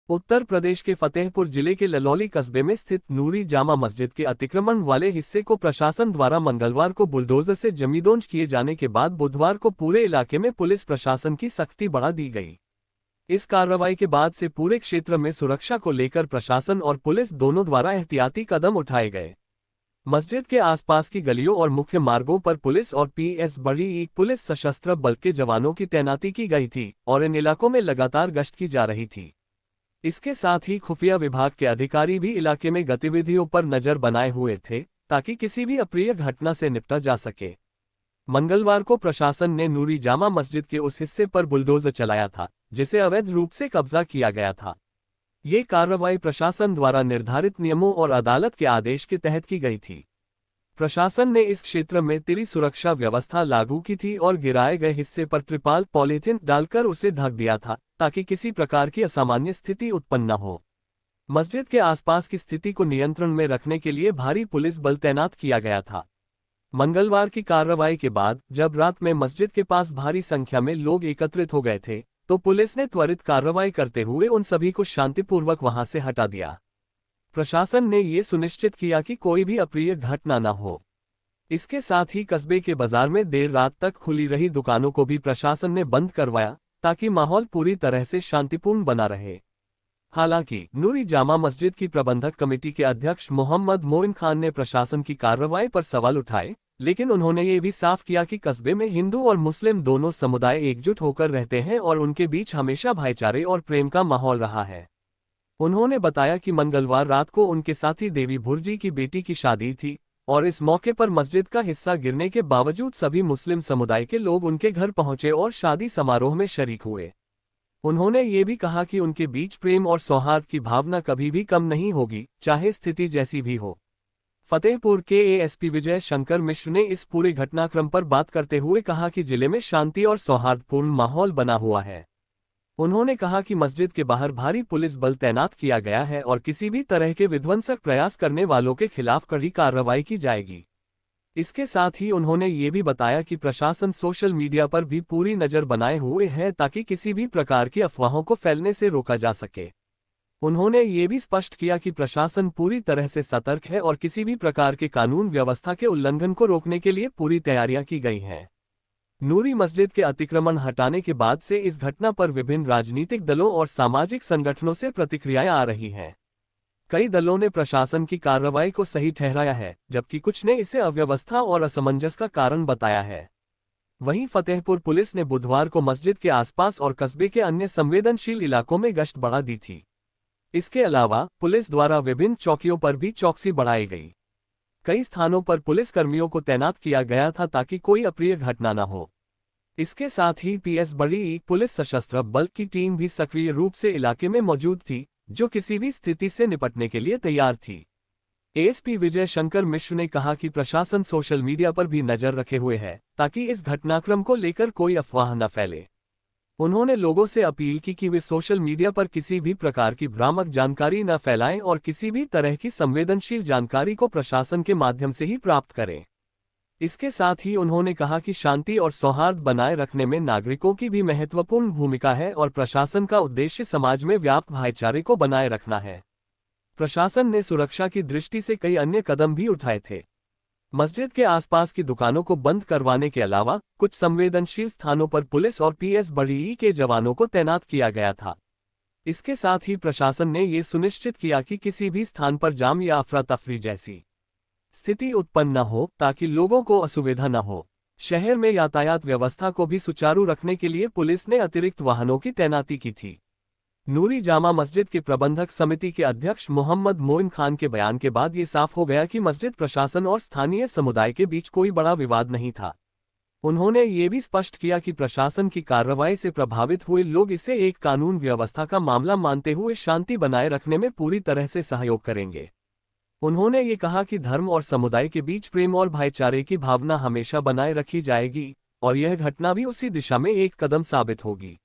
उत्तर प्रदेश के फतेहपुर जिले के ललौली कस्बे में स्थित नूरी जामा मस्जिद के अतिक्रमण वाले हिस्से को प्रशासन द्वारा मंगलवार को बुलडोजर से जमींदोज किए जाने के बाद बुधवार को पूरे इलाके में पुलिस प्रशासन की सख्ती बढ़ा दी गई। इस कार्रवाई के बाद से पूरे क्षेत्र में सुरक्षा को लेकर प्रशासन और पुलिस दोनों द्वारा एहतियाती कदम उठाए गए। मस्जिद के आसपास की गलियों और मुख्य मार्गों पर पुलिस और पीएस बड़ी पुलिस सशस्त्र बल के जवानों की तैनाती की गई थी और इन इलाकों में लगातार गश्त की जा रही थी। इसके साथ ही खुफिया विभाग के अधिकारी भी इलाके में गतिविधियों पर नजर बनाए हुए थे ताकि किसी भी अप्रिय घटना से निपटा जा सके। मंगलवार को प्रशासन ने नूरी जामा मस्जिद के उस हिस्से पर बुलडोजर चलाया था जिसे अवैध रूप से कब्जा किया गया था। ये कार्रवाई प्रशासन द्वारा निर्धारित नियमों और अदालत के आदेश के तहत की गई थी। प्रशासन ने इस क्षेत्र में तिरी सुरक्षा व्यवस्था लागू की थी और गिराए गए हिस्से पर त्रिपाल पॉलीथिन डालकर उसे ढक दिया था ताकि किसी प्रकार की असामान्य स्थिति उत्पन्न न हो। मस्जिद के आसपास की स्थिति को नियंत्रण में रखने के लिए भारी पुलिस बल तैनात किया गया था। मंगलवार की कार्रवाई के बाद जब रात में मस्जिद के पास भारी संख्या में लोग एकत्रित हो गए थे तो पुलिस ने त्वरित कार्रवाई करते हुए उन सभी को शांतिपूर्वक वहां से हटा दिया। प्रशासन ने ये सुनिश्चित किया कि कोई भी अप्रिय घटना न हो। इसके साथ ही कस्बे के बाजार में देर रात तक खुली रही दुकानों को भी प्रशासन ने बंद करवाया ताकि माहौल पूरी तरह से शांतिपूर्ण बना रहे। हालांकि नूरी जामा मस्जिद की प्रबंधक कमेटी के अध्यक्ष मोहम्मद मोइन खान ने प्रशासन की कार्रवाई पर सवाल उठाए, लेकिन उन्होंने ये भी साफ किया कि कस्बे में हिंदू और मुस्लिम दोनों समुदाय एकजुट होकर रहते हैं और उनके बीच हमेशा भाईचारे और प्रेम का माहौल रहा है। उन्होंने बताया कि मंगलवार रात को उनके साथी देवी भुर्जी की बेटी की शादी थी और इस मौके पर मस्जिद का हिस्सा गिरने के बावजूद सभी मुस्लिम समुदाय के लोग उनके घर पहुंचे और शादी समारोह में शरीक हुए। उन्होंने ये भी कहा कि उनके बीच प्रेम और सौहार्द की भावना कभी भी कम नहीं होगी, चाहे स्थिति जैसी भी हो। फतेहपुर के एएसपी विजय शंकर मिश्र ने इस पूरे घटनाक्रम पर बात करते हुए कहा कि जिले में शांति और सौहार्दपूर्ण माहौल बना हुआ है। उन्होंने कहा कि मस्जिद के बाहर भारी पुलिस बल तैनात किया गया है और किसी भी तरह के विध्वंसक प्रयास करने वालों के खिलाफ कड़ी कार्रवाई की जाएगी। इसके साथ ही उन्होंने ये भी बताया कि प्रशासन सोशल मीडिया पर भी पूरी नज़र बनाए हुए है ताकि किसी भी प्रकार की अफवाहों को फैलने से रोका जा सके। उन्होंने ये भी स्पष्ट किया कि प्रशासन पूरी तरह से सतर्क है और किसी भी प्रकार के कानून व्यवस्था के उल्लंघन को रोकने के लिए पूरी तैयारियां की गई हैं। नूरी मस्जिद के अतिक्रमण हटाने के बाद से इस घटना पर विभिन्न राजनीतिक दलों और सामाजिक संगठनों से प्रतिक्रियाएं आ रही हैं। कई दलों ने प्रशासन की कार्रवाई को सही ठहराया है, जबकि कुछ ने इसे अव्यवस्था और असमंजस का कारण बताया है। वहीं फतेहपुर पुलिस ने बुधवार को मस्जिद के आसपास और कस्बे के अन्य संवेदनशील इलाकों में गश्त बढ़ा दी थी। इसके अलावा पुलिस द्वारा विभिन्न चौकियों पर भी चौकसी बढ़ाई गई। कई स्थानों पर पुलिस कर्मियों को तैनात किया गया था ताकि कोई अप्रिय घटना न हो। इसके साथ ही पीएस बड़ी पुलिस सशस्त्र बल की टीम भी सक्रिय रूप से इलाके में मौजूद थी, जो किसी भी स्थिति से निपटने के लिए तैयार थी। एएसपी विजय शंकर मिश्र ने कहा कि प्रशासन सोशल मीडिया पर भी नजर रखे हुए है ताकि इस घटनाक्रम को लेकर कोई अफवाह न फैले। उन्होंने लोगों से अपील की कि वे सोशल मीडिया पर किसी भी प्रकार की भ्रामक जानकारी न फैलाएं और किसी भी तरह की संवेदनशील जानकारी को प्रशासन के माध्यम से ही प्राप्त करें। इसके साथ ही उन्होंने कहा कि शांति और सौहार्द बनाए रखने में नागरिकों की भी महत्वपूर्ण भूमिका है और प्रशासन का उद्देश्य समाज में व्याप्त भाईचारे को बनाए रखना है। प्रशासन ने सुरक्षा की दृष्टि से कई अन्य कदम भी उठाए थे। मस्जिद के आसपास की दुकानों को बंद करवाने के अलावा कुछ संवेदनशील स्थानों पर पुलिस और पीएस बड़ी के जवानों को तैनात किया गया था। इसके साथ ही प्रशासन ने ये सुनिश्चित किया कि किसी भी स्थान पर जाम या अफरा तफरी जैसी स्थिति उत्पन्न न हो ताकि लोगों को असुविधा न हो। शहर में यातायात व्यवस्था को भी सुचारू रखने के लिए पुलिस ने अतिरिक्त वाहनों की तैनाती की थी। नूरी जामा मस्जिद के प्रबंधक समिति के अध्यक्ष मोहम्मद मोइन खान के बयान के बाद ये साफ हो गया कि मस्जिद प्रशासन और स्थानीय समुदाय के बीच कोई बड़ा विवाद नहीं था। उन्होंने ये भी स्पष्ट किया कि प्रशासन की कार्रवाई से प्रभावित हुए लोग इसे एक कानून व्यवस्था का मामला मानते हुए शांति बनाए रखने में पूरी तरह से सहयोग करेंगे। उन्होंने ये कहा कि धर्म और समुदाय के बीच प्रेम और भाईचारे की भावना हमेशा बनाए रखी जाएगी और यह घटना भी उसी दिशा में एक कदम साबित होगी।